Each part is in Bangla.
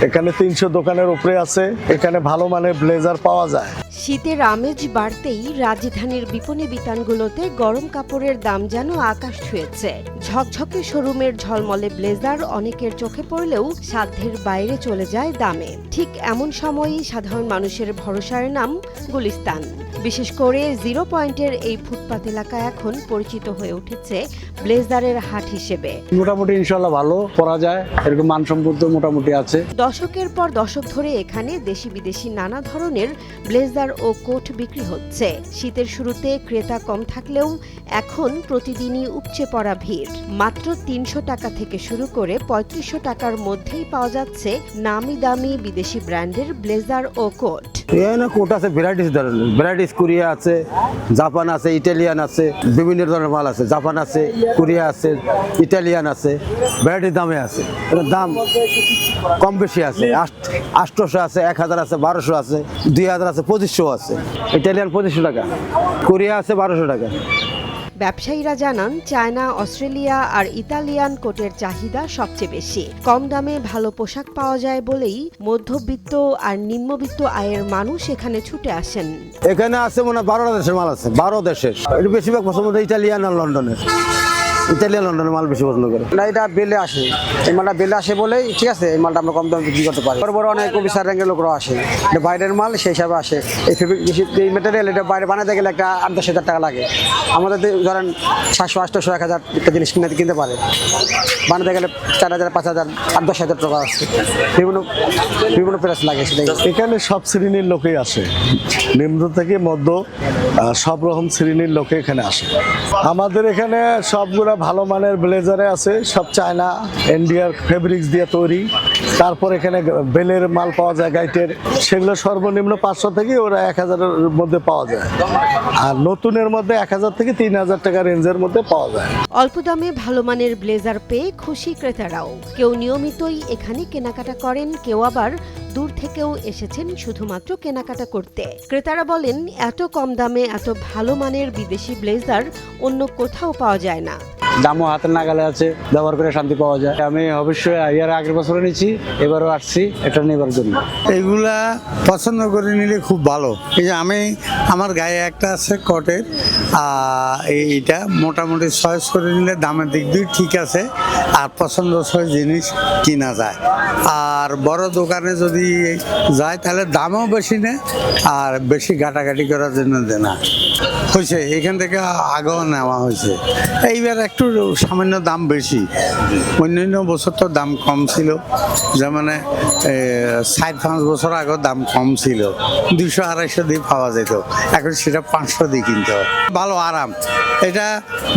এখানে 300 দোকানের উপরে আছে। এখানে ভালো মানের ব্লেজার পাওয়া যায়। শীতের আমেজ বাড়তেই রাজধানীর বিপণী বিতানগুলোতে গরম কাপড়ের দাম যেন আকাশ ছুঁয়েছে। ঝকঝকে শোরুমের ঝলমলে ব্লেজার অনেকের চোখে পড়লেও সাধ্যের বাইরে চলে যায় দামে। ঠিক এমন সময়ই সাধারণ মানুষের ভরসার নাম গুলিস্তান। বিশেষ করে 0 পয়েন্টের এই ফুটপাত এলাকা এখন পরিচিত হয়ে উঠেছে ব্লেজারের হাট হিসেবে। মোটামুটি ইনশাল্লাহ ভালো পরা যায়, এরকম মানসম্পন্ন মোটামুটি আছে। দশকের পর দশক ধরে এখানে দেশি বিদেশি নানা ধরনের ব্লেজার ও কোট বিক্রি হচ্ছে। শীতের শুরুতে ক্রেতা কম থাকলেও এখন প্রতিদিনই উপচে পড়া ভিড়। মাত্র 300 টাকা থেকে শুরু করে 3500 টাকার মধ্যেই পাওয়া যাচ্ছে নামি দামি বিদেশি ব্র্যান্ডের ব্লেজার ও কোট। এখানে কোট আছে ভ্যারাইটিস কোরিয়া আছে, জাপান আছে, ইটালিয়ান আছে, বিভিন্ন ধরনের মাল আছে। জাপান আছে, কোরিয়া আছে, ইটালিয়ান আছে, ভ্যারাইটির দামে আছে। এটার দাম কম বেশি আছে। 800 আছে, 1000 আছে, 1200 আছে, 2000 আছে, 2500 আছে। ইটালিয়ান 2500 টাকা, কোরিয়া আছে 1200 টাকা। ব্যবসায়ীরা জানান, চায়না, অস্ট্রেলিয়া আর ইতালিয়ান কোটের চাহিদা সবচেয়ে বেশি। কম দামে ভালো পোশাক পাওয়া যায় বলেই মধ্যবিত্ত আর নিম্নবিত্ত আয়ের মানুষ এখানে ছুটে আসেন। এখানে আছে মনে হয় 12টা দেশের মাল আছে, 12 দেশের। এটা বেশিরভাগ পছন্দ ইটালিয়ান আর লন্ডনের। লন্ডনের মাল বেশি পছন্দ করে না, এটা বেলে আসে। এই মালটা বেলে আসে বলেই ঠিক আছে, এই মালটা আমরা কম দামে বিক্রি করতে পারি। বড় বড় অনেক অফিসার র্যাঙ্কের লোকরা আসে, এটা বাইরের মাল সেই হিসাবে আসে। এই ফেব্রিক এই ম্যাটেরিয়াল এটা বাইরে বানাতে গেলে একটা 8-10 হাজার টাকা লাগে। আমাদের ধরেন 700-800-1000 একটা জিনিস কিনতে পারে, বানাতে গেলে 4000, 5000, 8-10 হাজার টাকা আসছে। বিভিন্ন প্রাইস লাগে সেটাই। এখানে সব শ্রেণীর লোকেই আসে, নিম্ন থেকে মধ্য সব রকম শ্রেণীর লোকে এখানে আসে। আমাদের এখানে সবগুলা ভালো মানের ব্লেজারে আছে, সব চায়না ইন্ডিয়ার ফেব্রিক্স দিয়ে তৈরি। তারপর এখানে বেলের মাল পাওয়া যায়, গাইটের, সেগুলো সর্বনিম্ন 500 থেকে ওরা 1000-এর মধ্যে পাওয়া যায়। আর নতুনের মধ্যে 1000 থেকে 3000 টাকা রেঞ্জের মধ্যে পাওয়া যায়। অল্প দামে ভালো মানের ব্লেজার পেয়ে খুশি ক্রেতারাও। কেউ নিয়মিতই এখানে কেনাকাটা করেন, কেউ আবার দূর থেকেও এসেছেন শুধুমাত্র কেনাকাটা করতে। ক্রেতারা বলেন, এত কম দামে এত ভালো মানের বিদেশি ব্লেজার অন্য কোথাও পাওয়া যায় না। দামও হাতের নাগালে আছে, ব্যবহার করে শান্তি পাওয়া যায়। আমি অবশ্যই এর আগের বছরও নিয়েছি, এবারও আসছি এটা নেবার জন্য। এইগুলা পছন্দ করে নিলে খুব ভালো। এই যে আমার গায়ে একটা আছে কটের, এইটা মোটামুটি চয়েস করে নিলে দামের দিক দিয়ে ঠিক আছে, আর পছন্দসই জিনিস কিনা যায়। আর বড় দোকানে যদি যায় তাহলে দামও বেশি নেয় আর বেশি ঘাটাঘাটি করার জন্য দেয় না। হয়েছে এখান থেকে আগেও নেওয়া হয়েছে, এইবার একটু সামান্য দাম বেশি। অন্যান্য বছর তো দাম কম ছিল, যেমন 4-5 বছর আগে দাম কম ছিল, 200-250 দিয়ে পাওয়া যেত, এখন সেটা 500 দিয়ে কিনতে হয়। ভালো আরাম, এটা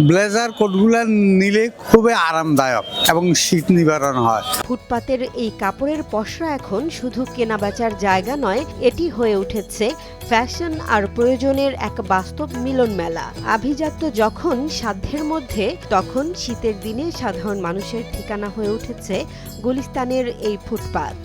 ব্লেজার কোটগুলো নিলে খুবই আরামদায়ক এবং শীত নিবারণ হয়। ফুটপাতের এই কাপড়ের পসরা এখন শুধু কেনাবেচার জায়গা নয়, এটি হয়ে উঠেছে ফ্যাশন আর প্রয়োজনের এক বাস্তব মিলন মেলা। আভিজাত্য যখন সাধ্যের মধ্যে, তখন শীতের দিনে সাধারণ মানুষের ঠিকানা হয়ে উঠেছে গুলিস্তানের এই ফুটপাত।